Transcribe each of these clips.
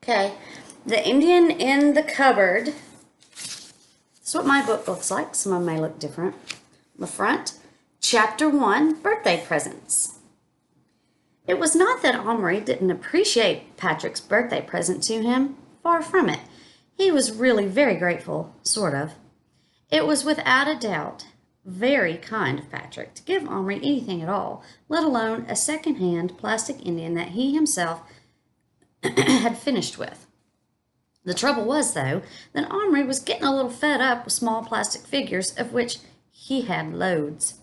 Okay, The Indian in the Cupboard. That's what my book looks like. Some of them may look different. The front, Chapter 1, Birthday Presents. It was not that Omri didn't appreciate Patrick's birthday present to him. Far from it. He was really very grateful, sort of. It was without a doubt very kind of Patrick to give Omri anything at all, let alone a second-hand plastic Indian that he himself had finished with. The trouble was, though, that Omri was getting a little fed up with small plastic figures, of which he had loads.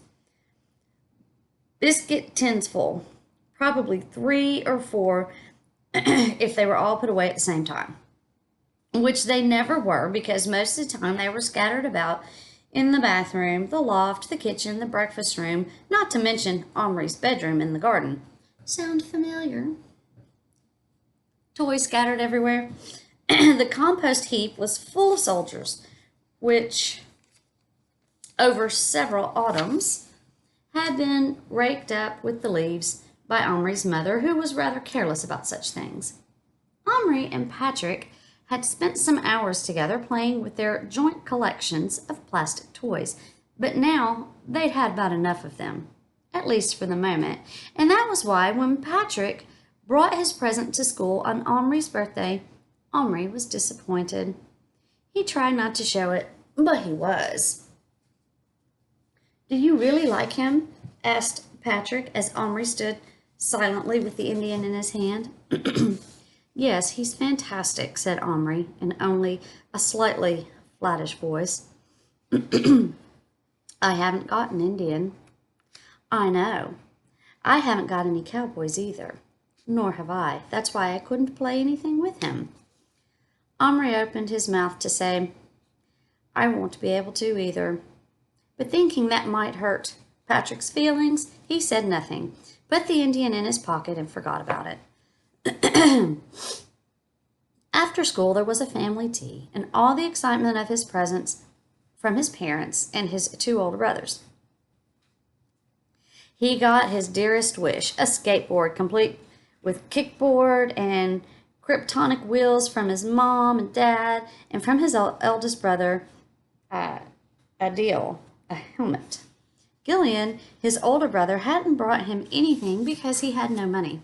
Biscuit tins full, probably 3 or 4 if they were all put away at the same time, which they never were because most of the time they were scattered about in the bathroom, the loft, the kitchen, the breakfast room, not to mention Omri's bedroom in the garden. Sound familiar? Toys scattered everywhere. The compost heap was full of soldiers, which, over several autumns, had been raked up with the leaves by Omri's mother, who was rather careless about such things. Omri and Patrick had spent some hours together playing with their joint collections of plastic toys, but now they'd had about enough of them, at least for the moment, and that was why when Patrick brought his present to school on Omri's birthday, Omri was disappointed. He tried not to show it, but he was. "Do you really like him?" asked Patrick as Omri stood silently with the Indian in his hand. "Yes, he's fantastic," said Omri in only a slightly flattish voice. "I haven't got an Indian." "I know. I haven't got any cowboys either. Nor have I. That's why I couldn't play anything with him." Omri opened his mouth to say, "I won't be able to either." But thinking that might hurt Patrick's feelings, he said nothing, put the Indian in his pocket, and forgot about it. After school, there was a family tea, and all the excitement of his presence from his parents and his 2 older brothers. He got his dearest wish, a skateboard complete with kickboard and kryptonic wheels from his mom and dad, and from his eldest brother, Adil, a helmet. Gillian, his older brother, hadn't brought him anything because he had no money.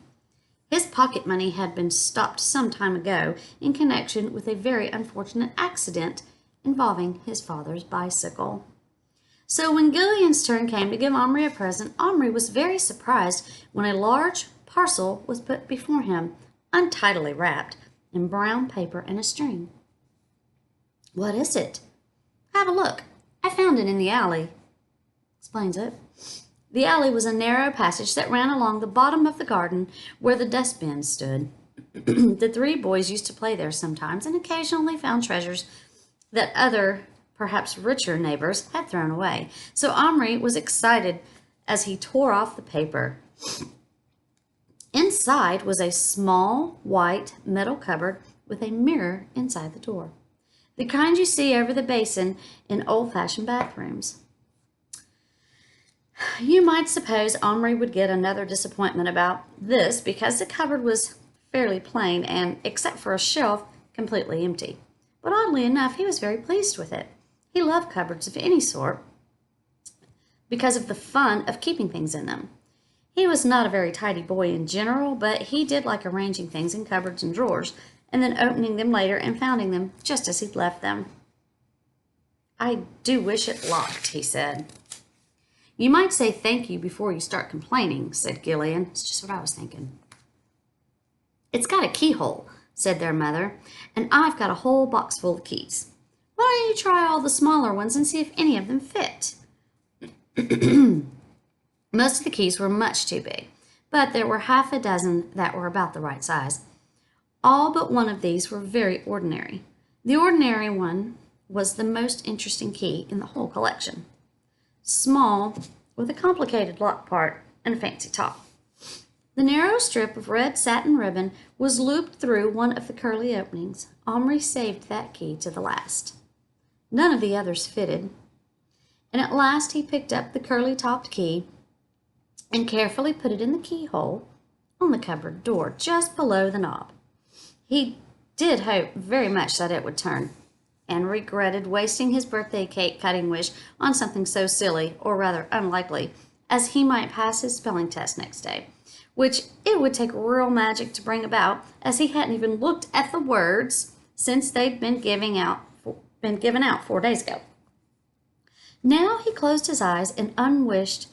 His pocket money had been stopped some time ago in connection with a very unfortunate accident involving his father's bicycle. So when Gillian's turn came to give Omri a present, Omri was very surprised when a large parcel was put before him, untidily wrapped in brown paper and a string. "What is it?" "Have a look. I found it in the alley," explains it. The alley was a narrow passage that ran along the bottom of the garden where the dustbin stood. The 3 boys used to play there sometimes and occasionally found treasures that other, perhaps richer neighbors had thrown away. So Omri was excited as he tore off the paper. Inside was a small white metal cupboard with a mirror inside the door, the kind you see over the basin in old-fashioned bathrooms. You might suppose Omri would get another disappointment about this because the cupboard was fairly plain and, except for a shelf, completely empty. But oddly enough, he was very pleased with it. He loved cupboards of any sort because of the fun of keeping things in them. He was not a very tidy boy in general, but he did like arranging things in cupboards and drawers, and then opening them later and finding them just as he'd left them. "I do wish it locked," he said. "You might say thank you before you start complaining," said Gillian. "It's just what I was thinking." "It's got a keyhole," said their mother, "and I've got a whole box full of keys. Why don't you try all the smaller ones and see if any of them fit?" Most of the keys were much too big, but there were half a dozen that were about the right size. All but one of these were very ordinary. The ordinary one was the most interesting key in the whole collection. Small, with a complicated lock part and a fancy top. The narrow strip of red satin ribbon was looped through one of the curly openings. Omri saved that key to the last. None of the others fitted, and at last he picked up the curly-topped key and carefully put it in the keyhole on the cupboard door just below the knob. He did hope very much that it would turn, and regretted wasting his birthday cake cutting wish on something so silly, or rather unlikely, as he might pass his spelling test next day, which it would take real magic to bring about, as he hadn't even looked at the words since they'd been given out 4 days ago. Now he closed his eyes and unwished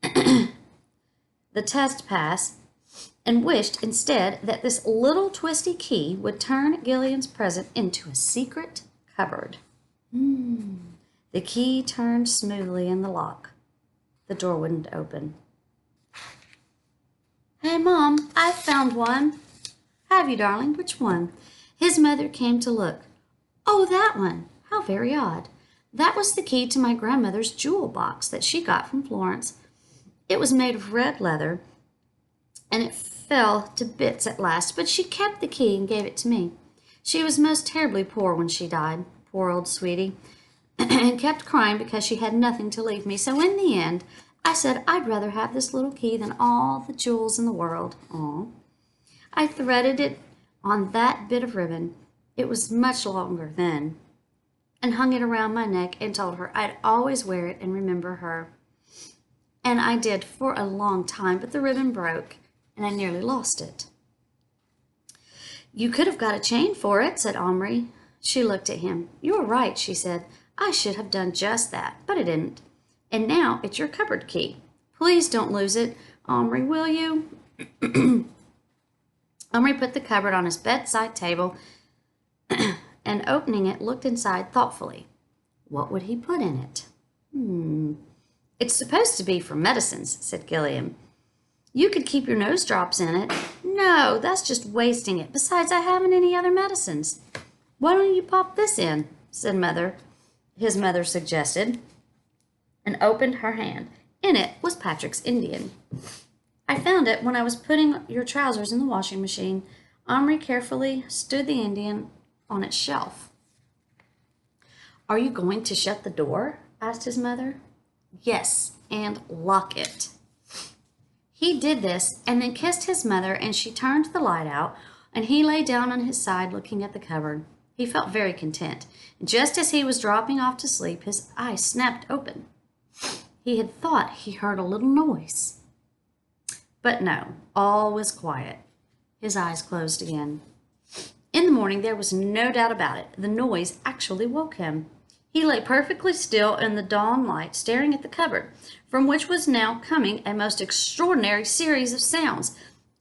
the test pass, and wished instead that this little twisty key would turn Gillian's present into a secret cupboard. The key turned smoothly in the lock. The door wouldn't open. "Hey, Mom, I found one." "Have you, darling? Which one?" His mother came to look. "Oh, that one. How very odd. That was the key to my grandmother's jewel box that she got from Florence. It was made of red leather, and it fell to bits at last, but she kept the key and gave it to me. She was most terribly poor when she died, poor old sweetie, and kept crying because she had nothing to leave me. So in the end, I said I'd rather have this little key than all the jewels in the world. Aw. I threaded it on that bit of ribbon. It was much longer then, and hung it around my neck and told her I'd always wear it and remember her. And I did for a long time, but the ribbon broke, and I nearly lost it." "You could have got a chain for it," said Omri. She looked at him. "You're right," she said. "I should have done just that, but I didn't. And now it's your cupboard key. Please don't lose it, Omri, will you?" Omri put the cupboard on his bedside table and, opening it, looked inside thoughtfully. What would he put in it? "It's supposed to be for medicines," said Gillian. "You could keep your nose drops in it." "No, that's just wasting it. Besides, I haven't any other medicines." "Why don't you pop this in?" His mother suggested, and opened her hand. In it was Patrick's Indian. "I found it when I was putting your trousers in the washing machine." Omri carefully stood the Indian on its shelf. "Are you going to shut the door?" asked his mother. "Yes, and lock it." He did this and then kissed his mother, and she turned the light out, and he lay down on his side looking at the cupboard. He felt very content. Just as he was dropping off to sleep, his eyes snapped open. He had thought he heard a little noise. But no, all was quiet. His eyes closed again. In the morning, there was no doubt about it. The noise actually woke him. He lay perfectly still in the dawn light, staring at the cupboard, from which was now coming a most extraordinary series of sounds.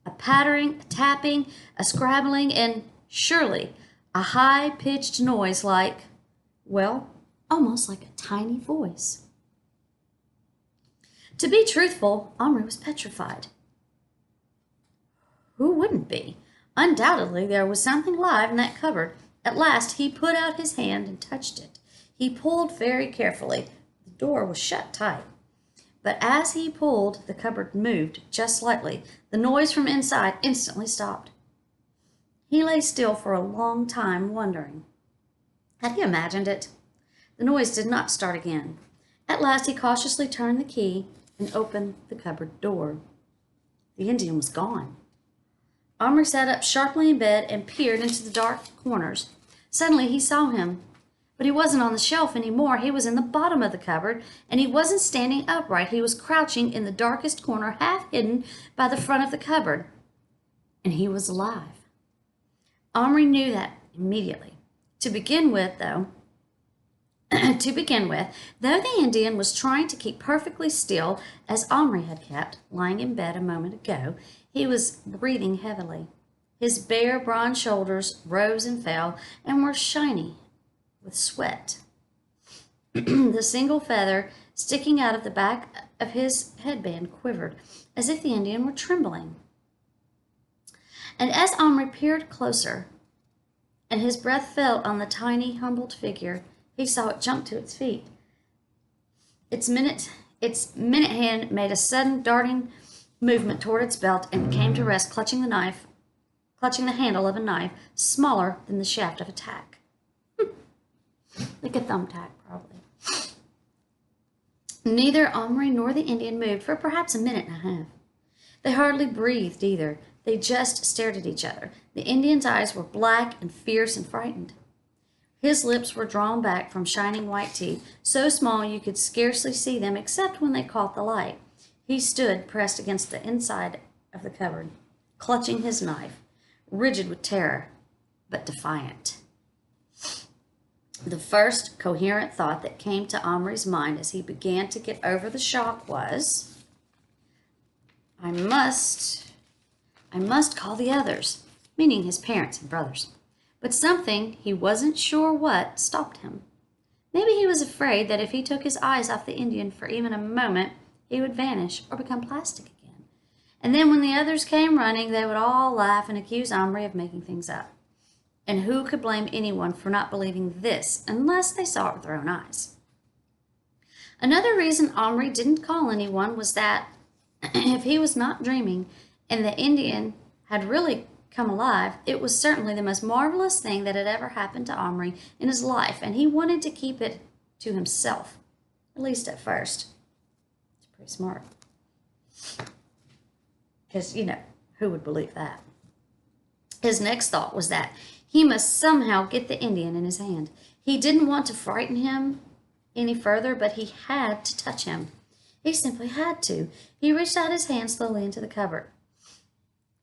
A pattering, a tapping, a scrabbling, and, surely, a high-pitched noise like, well, almost like a tiny voice. To be truthful, Omri was petrified. Who wouldn't be? Undoubtedly, there was something alive in that cupboard. At last, he put out his hand and touched it. He pulled very carefully. The door was shut tight. But as he pulled, the cupboard moved just slightly. The noise from inside instantly stopped. He lay still for a long time, wondering. Had he imagined it? The noise did not start again. At last, he cautiously turned the key and opened the cupboard door. The Indian was gone. Omri sat up sharply in bed and peered into the dark corners. Suddenly, he saw him. But he wasn't on the shelf anymore. He was in the bottom of the cupboard, and he wasn't standing upright. He was crouching in the darkest corner, half hidden by the front of the cupboard. And he was alive. Omri knew that immediately. To begin with, though the Indian was trying to keep perfectly still, as Omri had kept, lying in bed a moment ago, he was breathing heavily. His bare, bronze shoulders rose and fell and were shiny with sweat. The single feather sticking out of the back of his headband quivered, as if the Indian were trembling. And as Omri peered closer, and his breath fell on the tiny, humbled figure, he saw it jump to its feet. Its minute hand made a sudden darting movement toward its belt and came to rest, clutching the handle of a knife smaller than the shaft of a tack. Like a thumbtack, probably. Neither Omri nor the Indian moved for perhaps a minute and a half. They hardly breathed either. They just stared at each other. The Indian's eyes were black and fierce and frightened. His lips were drawn back from shining white teeth, so small you could scarcely see them except when they caught the light. He stood pressed against the inside of the cupboard, clutching his knife, rigid with terror, but defiant. The first coherent thought that came to Omri's mind as he began to get over the shock was, I must call the others, meaning his parents and brothers. But something, he wasn't sure what, stopped him. Maybe he was afraid that if he took his eyes off the Indian for even a moment, he would vanish or become plastic again. And then when the others came running, they would all laugh and accuse Omri of making things up. And who could blame anyone for not believing this unless they saw it with their own eyes? Another reason Omri didn't call anyone was that if he was not dreaming and the Indian had really come alive, it was certainly the most marvelous thing that had ever happened to Omri in his life, and he wanted to keep it to himself, at least at first. It's pretty smart. Because, who would believe that? His next thought was that he must somehow get the Indian in his hand. He didn't want to frighten him any further, but he had to touch him. He simply had to. He reached out his hand slowly into the cupboard.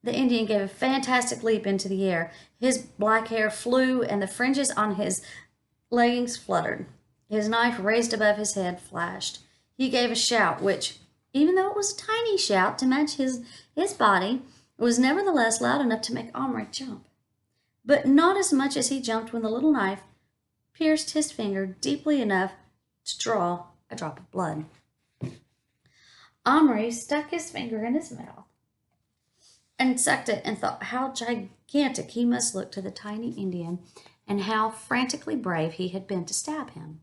The Indian gave a fantastic leap into the air. His black hair flew and the fringes on his leggings fluttered. His knife raised above his head flashed. He gave a shout which, even though it was a tiny shout to match his body, was nevertheless loud enough to make Omri jump. But not as much as he jumped when the little knife pierced his finger deeply enough to draw a drop of blood. Omri stuck his finger in his mouth and sucked it and thought how gigantic he must look to the tiny Indian and how frantically brave he had been to stab him.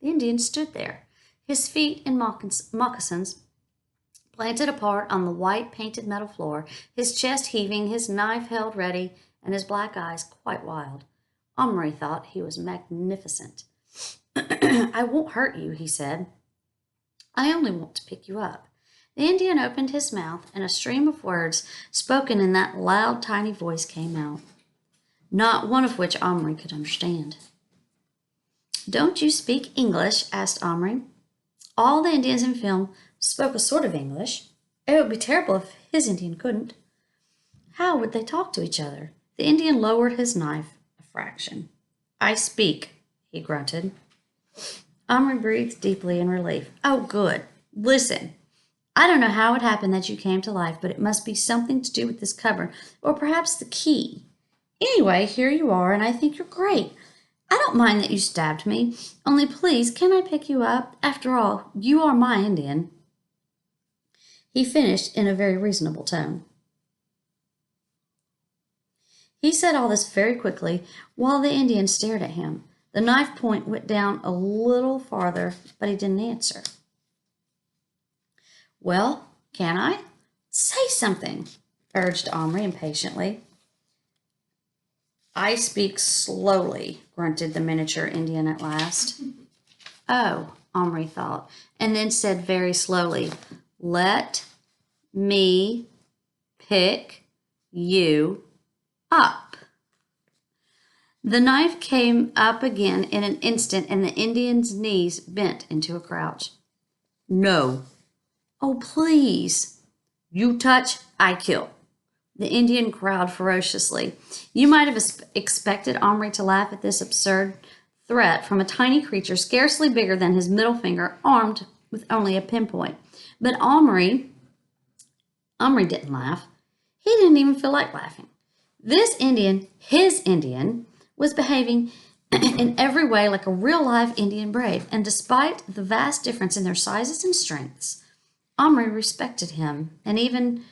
The Indian stood there, his feet in moccasins planted apart on the white painted metal floor, his chest heaving, his knife held ready, and his black eyes quite wild. Omri thought he was magnificent. I won't hurt you, he said. I only want to pick you up. The Indian opened his mouth, and a stream of words spoken in that loud, tiny voice came out, not one of which Omri could understand. Don't you speak English? Asked Omri. All the Indians in film spoke a sort of English. It would be terrible if his Indian couldn't. How would they talk to each other? The Indian lowered his knife a fraction. I speak, he grunted. Omri breathed deeply in relief. Oh, good. Listen. I don't know how it happened that you came to life, but it must be something to do with this cupboard, or perhaps the key. Anyway, here you are, and I think you're great. I don't mind that you stabbed me. Only please, can I pick you up? After all, you are my Indian. He finished in a very reasonable tone. He said all this very quickly while the Indian stared at him. The knife point went down a little farther, but he didn't answer. Well, can I? Say something, urged Omri impatiently. I speak slowly, grunted the miniature Indian at last. Oh, Omri thought, and then said very slowly, let me pick you up. The knife came up again in an instant, and the Indian's knees bent into a crouch. No. Oh, please. You touch, I kill. The Indian growled ferociously. You might have expected Omri to laugh at this absurd threat from a tiny creature scarcely bigger than his middle finger, armed with only a pinpoint. But Omri didn't laugh. He didn't even feel like laughing. This Indian, his Indian, was behaving in every way like a real live Indian brave, and despite the vast difference in their sizes and strengths, Omri respected him, and even,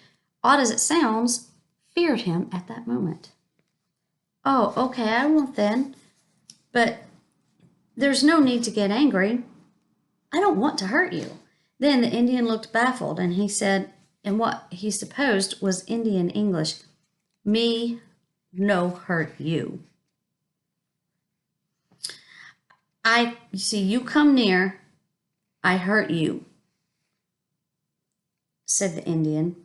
odd as it sounds, feared him at that moment. Oh, okay, I won't then. But there's no need to get angry. I don't want to hurt you. Then the Indian looked baffled, and he said, in what he supposed was Indian English, me no hurt you. You see, you come near, I hurt you, said the Indian.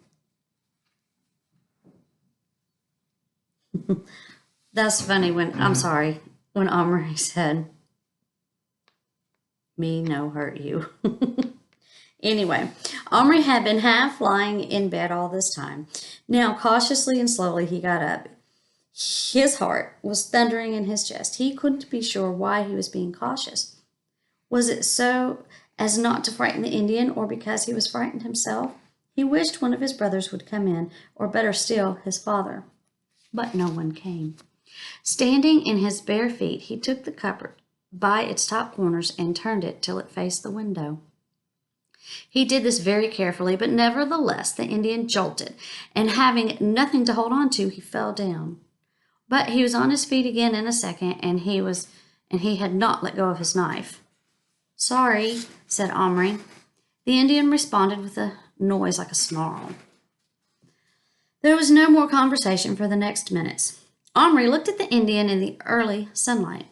That's funny when Omri said, me no hurt you. Anyway, Omri had been half lying in bed all this time. Now, cautiously and slowly, he got up. His heart was thundering in his chest. He couldn't be sure why he was being cautious. Was it so as not to frighten the Indian, or because he was frightened himself? He wished one of his brothers would come in, or better still, his father. But no one came. Standing in his bare feet, he took the cupboard by its top corners and turned it till it faced the window. He did this very carefully, but nevertheless the Indian jolted, and having nothing to hold on to, he fell down. But he was on his feet again in a second, and he had not let go of his knife. Sorry, said Omri. The Indian responded with a noise like a snarl. There was no more conversation for the next minutes. Omri looked at the Indian in the early sunlight.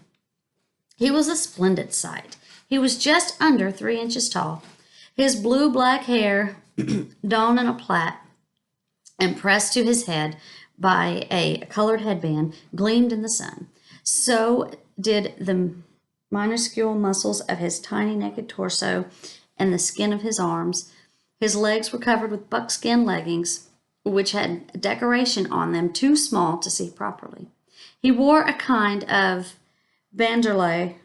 He was a splendid sight. He was just under 3 inches tall. His blue-black hair, done in a plait and pressed to his head by a colored headband, gleamed in the sun. So did the minuscule muscles of his tiny naked torso and the skin of his arms. His legs were covered with buckskin leggings, which had decoration on them too small to see properly. He wore a kind of bandolier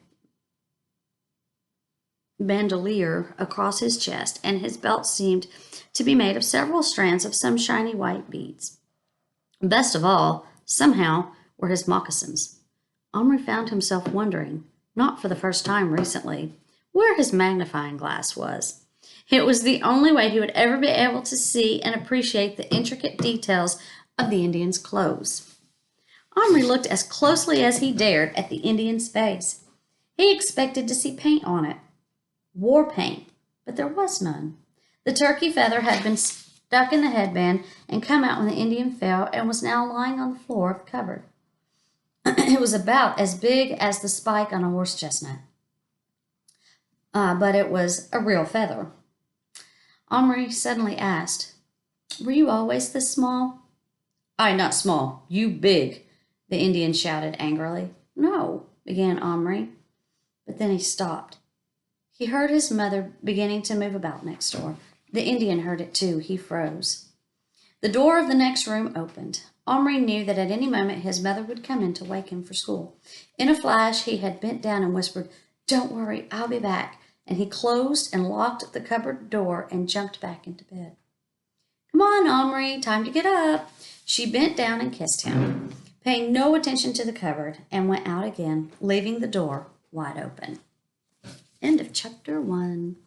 across his chest, and his belt seemed to be made of several strands of some shiny white beads. Best of all, somehow, were his moccasins. Omri found himself wondering, not for the first time recently, where his magnifying glass was. It was the only way he would ever be able to see and appreciate the intricate details of the Indian's clothes. Omri looked as closely as he dared at the Indian's face. He expected to see paint on it, war paint, but there was none. The turkey feather had been stuck in the headband and come out when the Indian fell, and was now lying on the floor of the cupboard. It was about as big as the spike on a horse chestnut, but it was a real feather. Omri suddenly asked, "Were you always this small?" "I not small, you big," the Indian shouted angrily. "No," began Omri, but then he stopped. He heard his mother beginning to move about next door. The Indian heard it too. He froze. The door of the next room opened. Omri knew that at any moment his mother would come in to wake him for school. In a flash, he had bent down and whispered, "Don't worry, I'll be back." And he closed and locked the cupboard door and jumped back into bed. "Come on, Omri, time to get up." She bent down and kissed him, paying no attention to the cupboard, and went out again, leaving the door wide open. End of chapter 1.